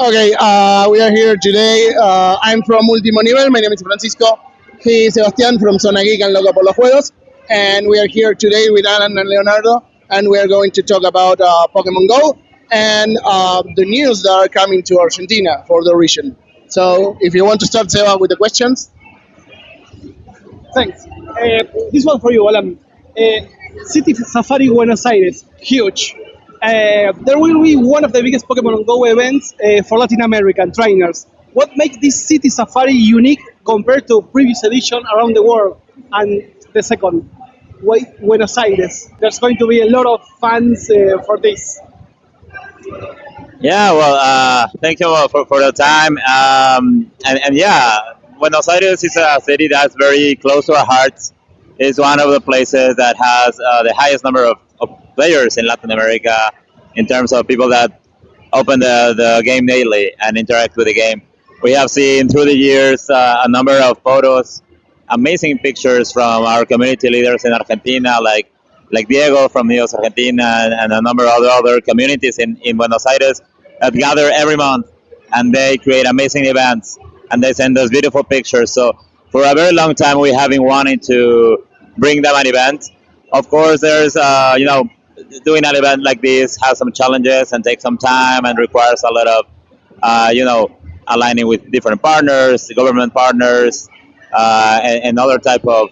Okay, we are here today. I'm from Último Nivel. My name is Francisco. He is Sebastián from Zona Geek and Loco por los Juegos. And we are here today with Alan and Leonardo. And we are going to talk about Pokemon Go and the news that are coming to Argentina for the region. So if you want to start, Seba, with the questions. Thanks. This one for you, Alan. City Safari Buenos Aires, huge. There will be one of the biggest Pokemon Go events for Latin American trainers. What makes this City Safari unique compared to previous edition around the world? And the second, why Buenos Aires? There's going to be a lot of fans for this. Yeah, well, thank you for the time. And yeah, Buenos Aires is a city that's very close to our hearts. It's one of the places that has the highest number of players in Latin America in terms of people that open the game daily and interact with the game. We have seen through the years a number of photos, amazing pictures from our community leaders in Argentina, like Diego from Neos Argentina and a number of other communities in Buenos Aires that gather every month and they create amazing events and they send us beautiful pictures. So for a very long time we have been wanting to bring them an event. Of course, there's doing an event like this has some challenges and takes some time and requires a lot of aligning with different partners, government partners, and other type of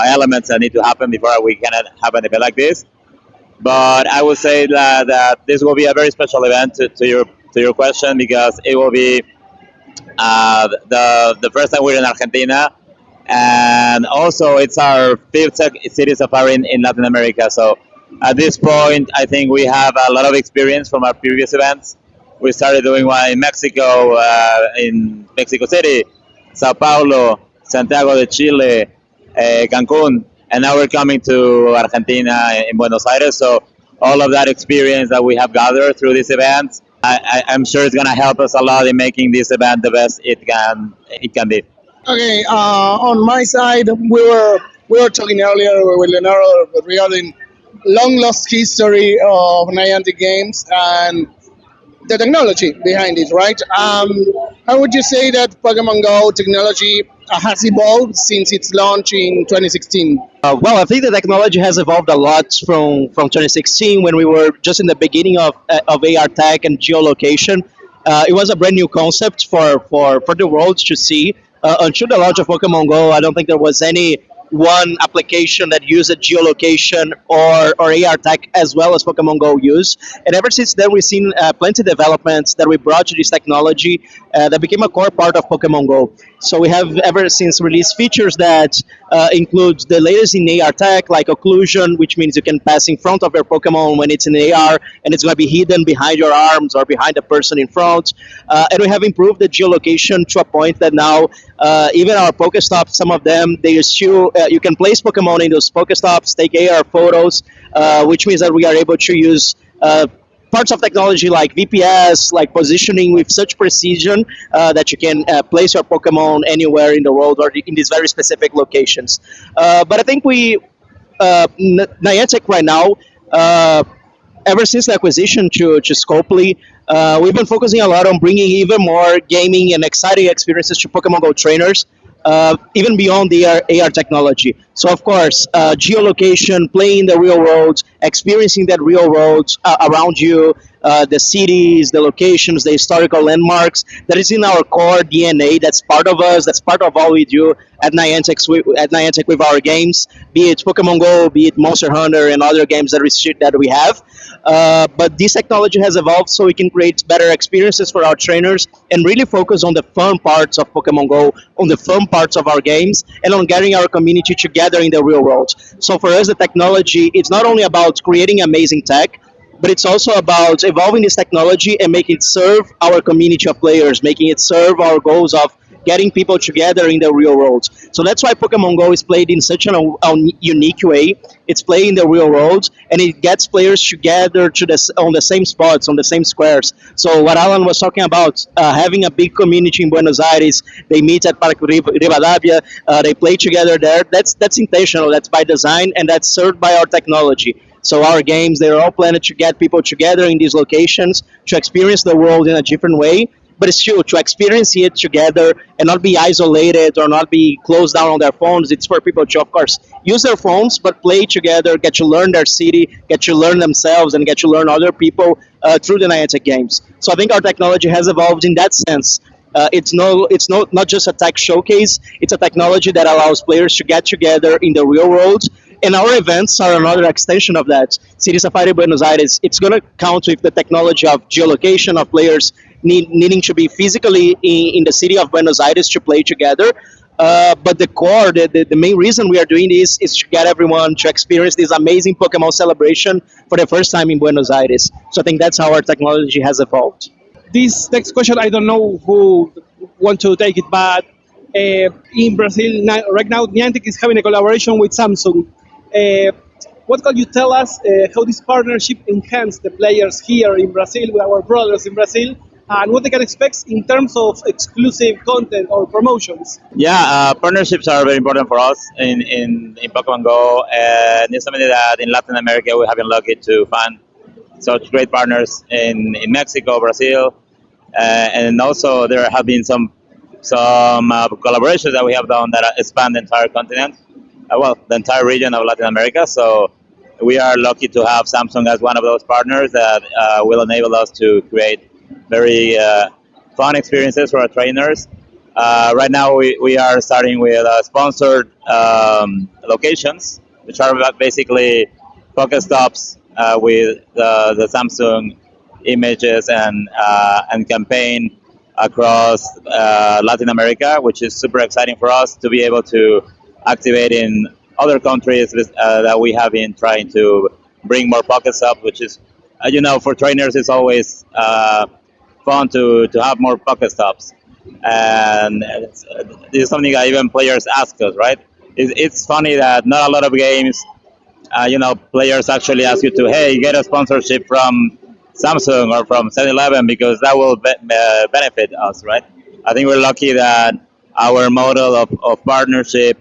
elements that need to happen before we can have an event like this. But I would say that this will be a very special event to your question because it will be the first time we're in Argentina, and also it's our fifth city safari in Latin America. So at this point, I think we have a lot of experience from our previous events. We started doing one in Mexico, in Mexico City, Sao Paulo, Santiago de Chile, Cancun, and now we're coming to Argentina in Buenos Aires. So all of that experience that we have gathered through these events, I'm sure it's going to help us a lot in making this event the best it can be. Okay, on my side, we were talking earlier with Leonardo regarding long lost history of Niantic games and the technology behind it, right? How would you say that Pokemon Go technology has evolved since its launch in 2016? Well, I think the technology has evolved a lot from 2016 when we were just in the beginning of AR tech and geolocation. It was a brand new concept for the world to see. Until the launch of Pokemon Go, I don't think there was any one application that used geolocation or AR tech as well as Pokemon Go use. And ever since then, we've seen plenty of developments that we brought to this technology that became a core part of Pokemon Go. So we have ever since released features that include the latest in AR tech, like occlusion, which means you can pass in front of your Pokemon when it's in AR, and it's going to be hidden behind your arms or behind the person in front. And we have improved the geolocation to a point that now even our Pokestops, some of them, they still you can place Pokemon in those Pokestops, take AR photos, which means that we are able to use parts of technology like VPS, like positioning with such precision that you can place your Pokemon anywhere in the world or in these very specific locations. But I think Niantic right now, ever since the acquisition to Scopely, we've been focusing a lot on bringing even more gaming and exciting experiences to Pokemon Go trainers, even beyond the AR technology. So, of course, geolocation, playing in the real world, experiencing that real world around you, the cities, the locations, the historical landmarks, that is in our core DNA. That's part of us. That's part of all we do at Niantic with our games, be it Pokemon Go, be it Monster Hunter, and other games that we have. But this technology has evolved so we can create better experiences for our trainers and really focus on the fun parts of Pokemon Go, on the fun parts of our games, and on getting our community together in the real world. So for us, the technology, it's not only about creating amazing tech, but it's also about evolving this technology and making it serve our community of players, making it serve our goals of getting people together in the real world. So that's why Pokemon Go is played in such a unique way. It's played in the real world, and it gets players together on the same spots, on the same squares. So what Alan was talking about, having a big community in Buenos Aires, they meet at Parque Rivadavia, they play together there. That's intentional. That's by design, and that's served by our technology. So our games, they're all planned to get people together in these locations to experience the world in a different way, but still to experience it together and not be isolated or not be closed down on their phones. It's for people to, of course, use their phones, but play together, get to learn their city, get to learn themselves, and get to learn other people through the Niantic games. So I think our technology has evolved in that sense. Not just a tech showcase. It's a technology that allows players to get together in the real world. And our events are another extension of that. City Safari Buenos Aires, it's going to count with the technology of geolocation, of players needing to be physically in the city of Buenos Aires to play together. But the core, the main reason we are doing this is to get everyone to experience this amazing Pokemon celebration for the first time in Buenos Aires. So I think that's how our technology has evolved. This next question, I don't know who want to take it, but in Brazil right now, Niantic is having a collaboration with Samsung. What can you tell us how this partnership enhanced the players here in Brazil with our brothers in Brazil, and what they can expect in terms of exclusive content or promotions? Yeah, partnerships are very important for us in Pokemon Go, and it's something that in Latin America we have been lucky to find such great partners in Mexico, Brazil, and also there have been some collaborations that we have done that span the entire continent, the entire region of Latin America. So we are lucky to have Samsung as one of those partners that will enable us to create very fun experiences for our trainers. Right now, we are starting with sponsored locations, which are basically Pokestops with the Samsung images and campaign across Latin America, which is super exciting for us to be able to activate in other countries that we have been trying to bring more Pokestops, which is, for trainers, it's always fun to have more Pokestops. And this is something that even players ask us, right? It's funny that not a lot of games, players actually ask you to, hey, get a sponsorship from Samsung or from 7-Eleven because that will benefit us, right? I think we're lucky that our model of partnership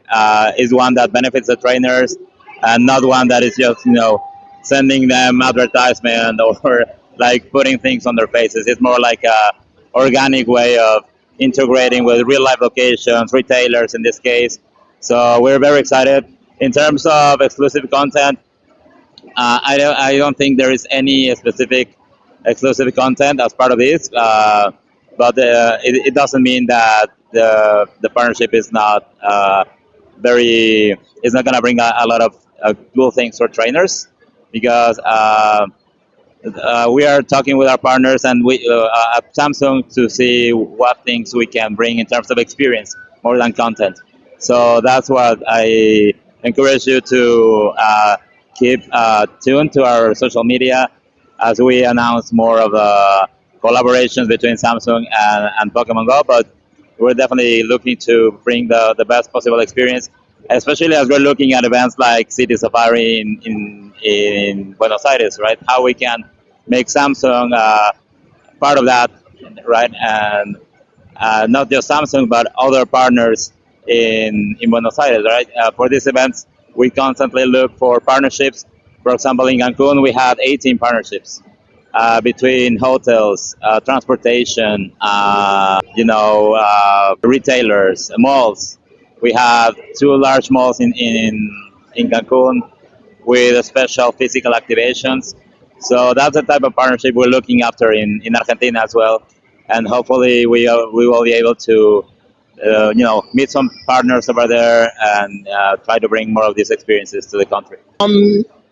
is one that benefits the trainers and not one that is just, sending them advertisement or like putting things on their faces. It's more like a organic way of integrating with real life locations, retailers in this case. So we're very excited. In terms of exclusive content, I don't think there is any specific exclusive content as part of this, but it doesn't mean that the partnership is not it's not going to bring a lot of cool things for trainers because we are talking with our partners and at Samsung to see what things we can bring in terms of experience more than content. So that's what I encourage you to keep tuned to our social media as we announce more of the collaborations between Samsung and Pokemon Go. But we're definitely looking to bring the best possible experience, especially as we're looking at events like City Safari in Buenos Aires, right? How we can make Samsung part of that, right? And not just Samsung, but other partners in Buenos Aires, right? For these events, we constantly look for partnerships. For example, in Cancun, we had 18 partnerships between hotels, transportation, retailers, malls. We have 2 large malls in Cancun with special physical activations. So that's the type of partnership we're looking after in Argentina as well. And hopefully we will be able to meet some partners over there and try to bring more of these experiences to the country.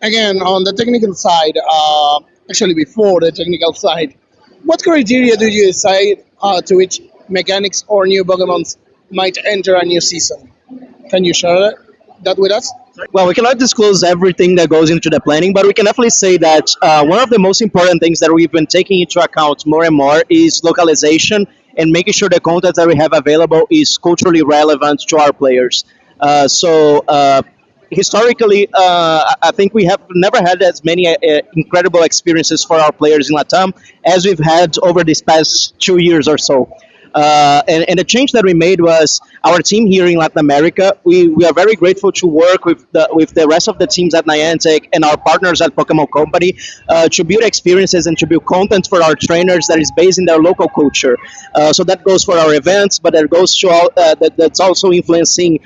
Again, on the technical side, actually before the technical side, what criteria do you decide to which mechanics or new Pokemons might enter a new season? Can you share that with us? Well, we cannot disclose everything that goes into the planning, but we can definitely say that one of the most important things that we've been taking into account more and more is localization and making sure the content that we have available is culturally relevant to our players. Historically, I think we have never had as many incredible experiences for our players in LATAM as we've had over these past 2 years or so. And the change that we made was our team here in Latin America. We are very grateful to work with the rest of the teams at Niantic and our partners at Pokémon Company to build experiences and to build content for our trainers that is based in their local culture. So that goes for our events, but that goes to that's also influencing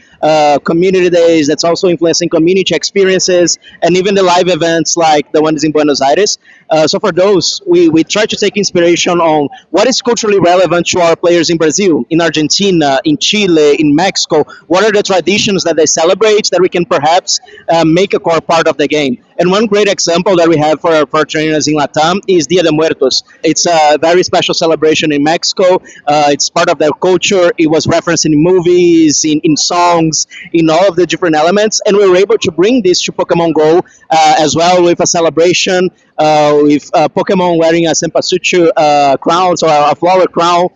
community days. That's also influencing community experiences and even the live events like the ones in Buenos Aires. So for those, we try to take inspiration on what is culturally relevant to our players in Brazil, in Argentina, in Chile, in Mexico. What are the traditions that they celebrate that we can perhaps make a core part of the game? And one great example that we have for our trainers in LATAM is Dia de Muertos. It's a very special celebration in Mexico. It's part of their culture. It was referenced in movies, in songs, in all of the different elements. And we were able to bring this to Pokemon Go as well with a celebration with Pokemon wearing a Senpasuchu crown, so a flower crown,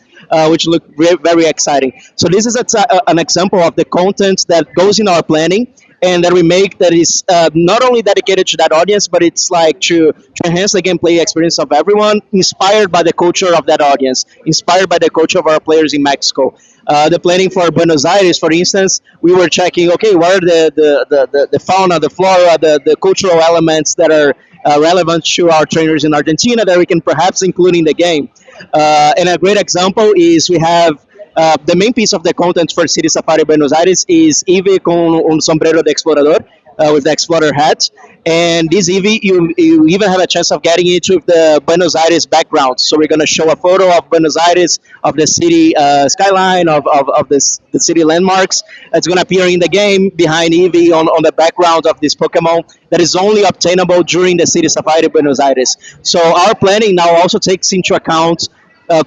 which looked very, very exciting. So this is an example of the content that goes in our planning and that we make that is not only dedicated to that audience, but it's like to enhance the gameplay experience of everyone, inspired by the culture of that audience, inspired by the culture of our players in Mexico. The planning for Buenos Aires, for instance, we were checking, okay, what are the fauna, the flora, the cultural elements that are relevant to our trainers in Argentina that we can perhaps include in the game. And a great example is we have the main piece of the content for City Safari Buenos Aires is Eve con un sombrero de explorador, with the explorer hat. And this Eevee, you even have a chance of getting it with the Buenos Aires background. So we're going to show a photo of Buenos Aires, of the city skyline, of the city landmarks. It's going to appear in the game behind Eevee on the background of this Pokemon that is only obtainable during the City Safari Buenos Aires. So our planning now also takes into account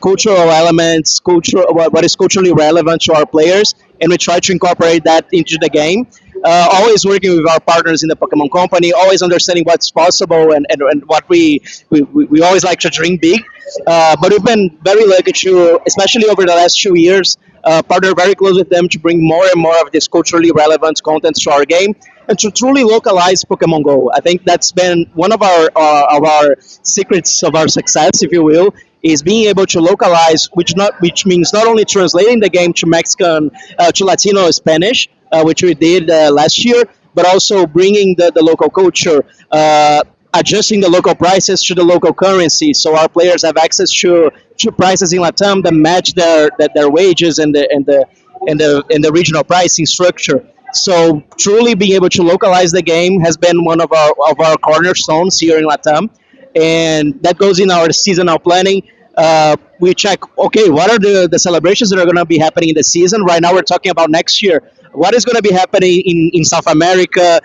cultural elements, what is culturally relevant to our players, and we try to incorporate that into the game. Always working with our partners in the Pokemon Company, always understanding what's possible and what we always like to dream big. But we've been very lucky to, especially over the last 2 years, partner very close with them to bring more and more of this culturally relevant content to our game and to truly localize Pokemon Go. I think that's been one of our secrets of our success, if you will, is being able to localize, which means not only translating the game to Mexican, to Latino Spanish, which we did last year, but also bringing the local culture, adjusting the local prices to the local currency, so our players have access to prices in Latam that match their wages and the regional pricing structure. So truly being able to localize the game has been one of our cornerstones here in Latam, and that goes in our seasonal planning. We check, okay, what are the celebrations that are going to be happening in the season? Right now, we're talking about next year. What is going to be happening in South America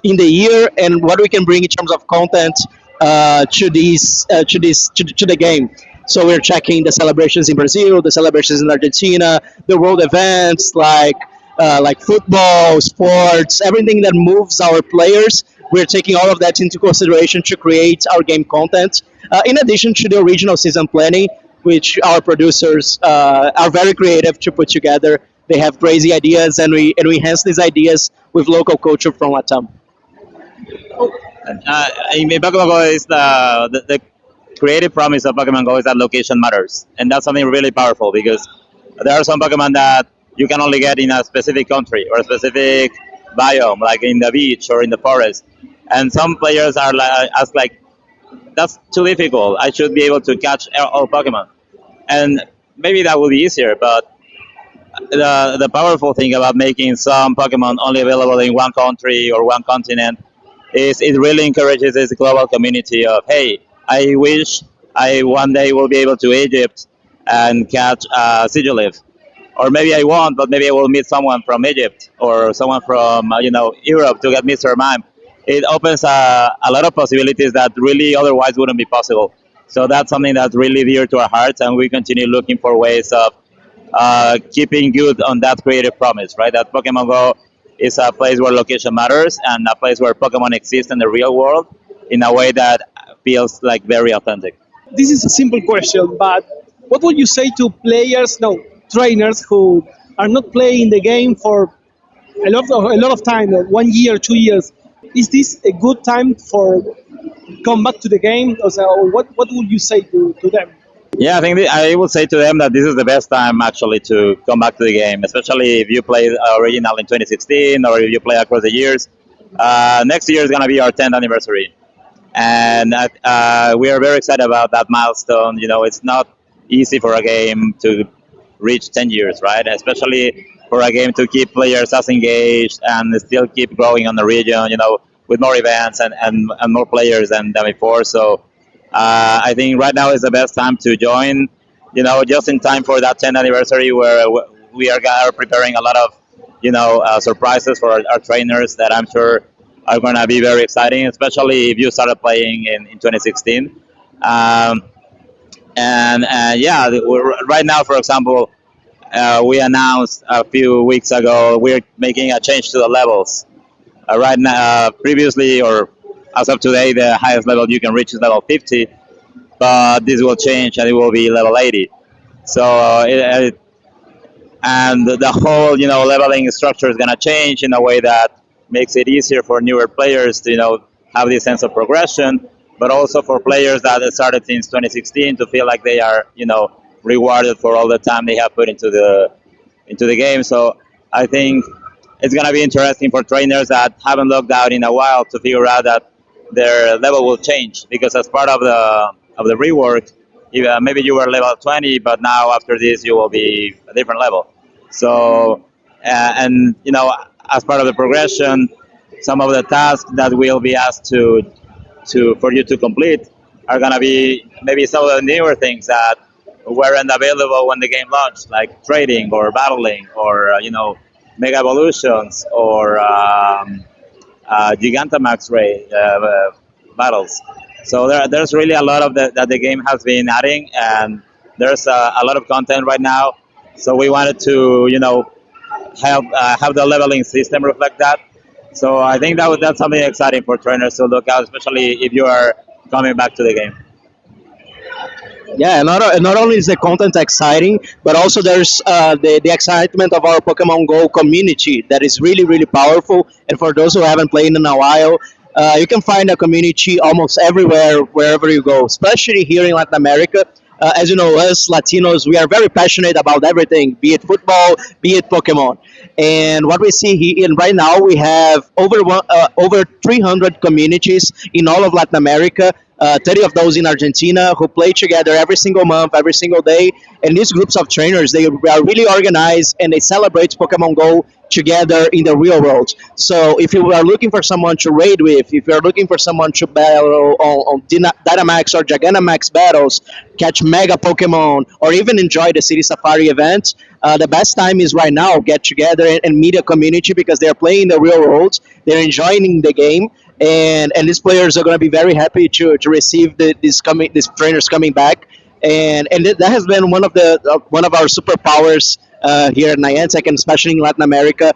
in the year, and what we can bring in terms of content to the game. So we're checking the celebrations in Brazil, the celebrations in Argentina, the world events like football, sports, everything that moves our players. We're taking all of that into consideration to create our game content. In addition to the original season planning, which our producers are very creative to put together. They have crazy ideas, and we enhance these ideas with local culture from LATAM. In Pokemon Go is the creative promise of Pokemon Go is that location matters, and that's something really powerful because there are some Pokemon that you can only get in a specific country or a specific biome, like in the beach or in the forest, and some players are ask like, that's too difficult. I should be able to catch all Pokemon, and maybe that will be easier, but the powerful thing about making some Pokemon only available in one country or one continent is it really encourages this global community of, hey, I wish I one day will be able to Egypt and catch a Sigilif. Or maybe I won't, but maybe I will meet someone from Egypt or someone from Europe to get Mr. Mime. It opens a lot of possibilities that really otherwise wouldn't be possible. So that's something that's really dear to our hearts, and we continue looking for ways of keeping good on that creative promise, right? That Pokemon Go is a place where location matters and a place where Pokemon exist in the real world in a way that feels like very authentic. This is a simple question, but what would you say to players, no, trainers who are not playing the game for a lot of time, 1 year, 2 years? Is this a good time for come back to the game? Or what would you say to them? Yeah, I think I would say to them that this is the best time actually to come back to the game, especially if you played original in 2016 or if you play across the years. Next year is going to be our 10th anniversary, and we are very excited about that milestone. You know, it's not easy for a game to reach 10 years, right? Especially for a game to keep players as engaged and still keep growing on the region, you know, with more events and more players than before. So I think right now is the best time to join, you know, just in time for that 10th anniversary where we are preparing a lot of, you know, surprises for our trainers that I'm sure are going to be very exciting, especially if you started playing in 2016. Um, and yeah, right now, for example, we announced a few weeks ago we're making a change to the levels. Right now, previously or as of today, the highest level you can reach is level 50, but this will change and it will be level 80. So and the whole, you know, leveling structure is going to change in a way that makes it easier for newer players to, you know, have this sense of progression, but also for players that started since 2016 to feel like they are, you know, rewarded for all the time they have put into the game. So I think it's going to be interesting for trainers that haven't logged out in a while to figure out that their level will change, because as part of the rework, maybe you were level 20, but now after this you will be a different level. So and you know, as part of the progression, some of the tasks that will be asked to for you to complete are going to be maybe some of the newer things that weren't available when the game launched, like trading or battling or you know, mega evolutions or Gigantamax battles. So there's really a lot of that the game has been adding, and there's a lot of content right now. So we wanted to, you know, have the leveling system reflect that. So I think that's something exciting for trainers to look out, especially if you are coming back to the game. Yeah, not only is the content exciting, but also there's the excitement of our Pokemon Go community that is really, really powerful. And for those who haven't played in a while, you can find a community almost everywhere, wherever you go, especially here in Latin America. As you know, us Latinos, we are very passionate about everything, be it football, be it Pokemon. And what we see here, and right now we have over 300 communities in all of Latin America, 30 of those in Argentina, who play together every single month, every single day. And these groups of trainers, they are really organized and they celebrate Pokemon Go together in the real world. So if you are looking for someone to raid with, if you're looking for someone to battle on Dynamax or Gigantamax battles, catch Mega Pokemon, or even enjoy the City Safari event, the best time is right now. Get together and meet a community because they're playing the real world, they're enjoying the game, and these players are going to be very happy to receive these trainers coming back, and that has been one of our superpowers here at Niantic, and especially in Latin America,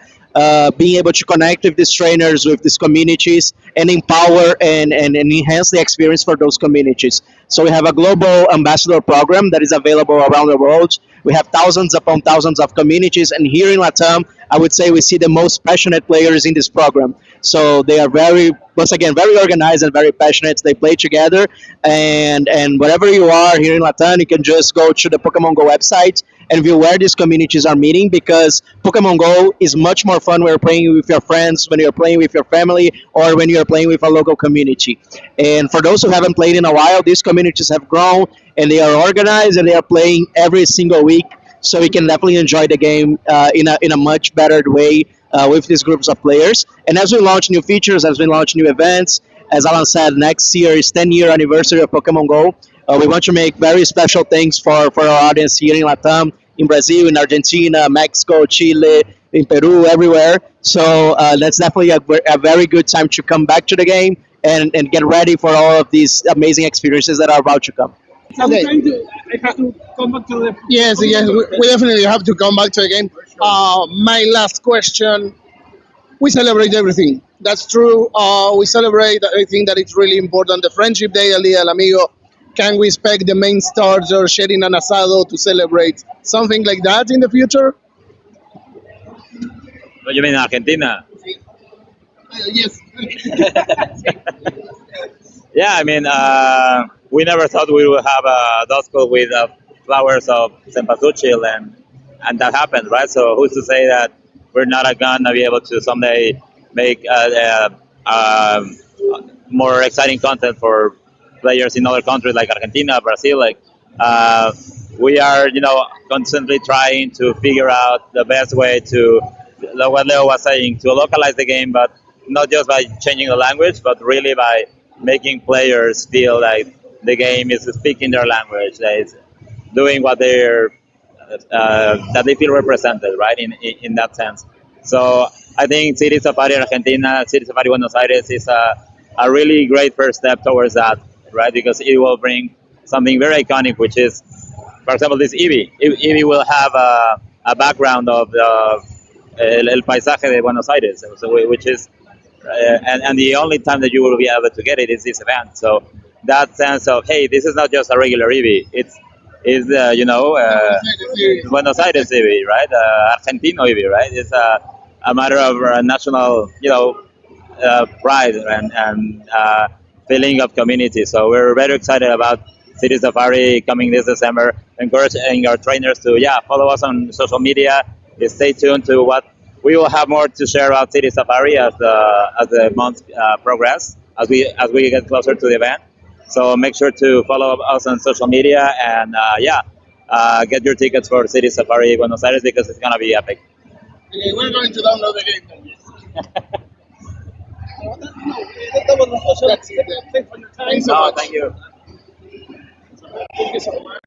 being able to connect with these trainers, with these communities, and empower and enhance the experience for those communities. So we have a global ambassador program that is available around the world. We have thousands upon thousands of communities, and here in LATAM, I would say we see the most passionate players in this program. So they are once again, very organized and very passionate. They play together, and wherever you are here in LATAM, you can just go to the Pokemon Go website and view where these communities are meeting, because Pokemon Go is much more fun when you're playing with your friends, when you're playing with your family, or when you're playing with a local community. And for those who haven't played in a while, these communities have grown and they are organized and they are playing every single week. So we can definitely enjoy the game in a much better way with these groups of players. And as we launch new features, as we launch new events, as Alan said, next year is 10-year anniversary of Pokemon Go. We want to make very special things for our audience here in Latam, in Brazil, in Argentina, Mexico, Chile, in Peru, everywhere. So that's definitely a very good time to come back to the game and get ready for all of these amazing experiences that are about to come. Okay. I have to come back to the. Yes, yes, we definitely have to come back to the game. My last question: we celebrate everything. That's true. We celebrate everything that is really important. The Friendship Day, El Día del Amigo. Can we expect the main stars or sharing an asado to celebrate something like that in the future? What you mean Argentina? Yes. Yeah, I mean, we never thought we would have a dust bowl with flowers of cempasúchil, and that happened, right? So who's to say that we're not gonna be able to someday make more exciting content for players in other countries like Argentina, Brazil. Like we are, constantly trying to figure out the best way to, what Leo was saying, to localize the game, but not just by changing the language, but really by making players feel like the game is speaking their language, that it's doing what that they feel represented, right? In that sense. So I think City Safari Argentina, City Safari Buenos Aires is a really great first step towards that, right? Because it will bring something very iconic, which is, for example, this Eevee. Eevee will have a background of el paisaje de Buenos Aires, so, which is, and the only time that you will be able to get it is this event. So that sense of, hey, this is not just a regular Eevee. It's Buenos Aires Eevee, right? Argentino Eevee, right? It's a matter of national, pride and feeling of community. So we're very excited about City Safari coming this December. Encouraging our trainers to follow us on social media. Stay tuned to what we will have more to share about City Safari as the months progress, as we get closer to the event. So make sure to follow us on social media and get your tickets for City Safari Buenos Aires because it's gonna be epic. Okay, we're going to download the game. That was the social. That's it. Thanks for your time. Thanks so No, much. thank you. Thank you so much.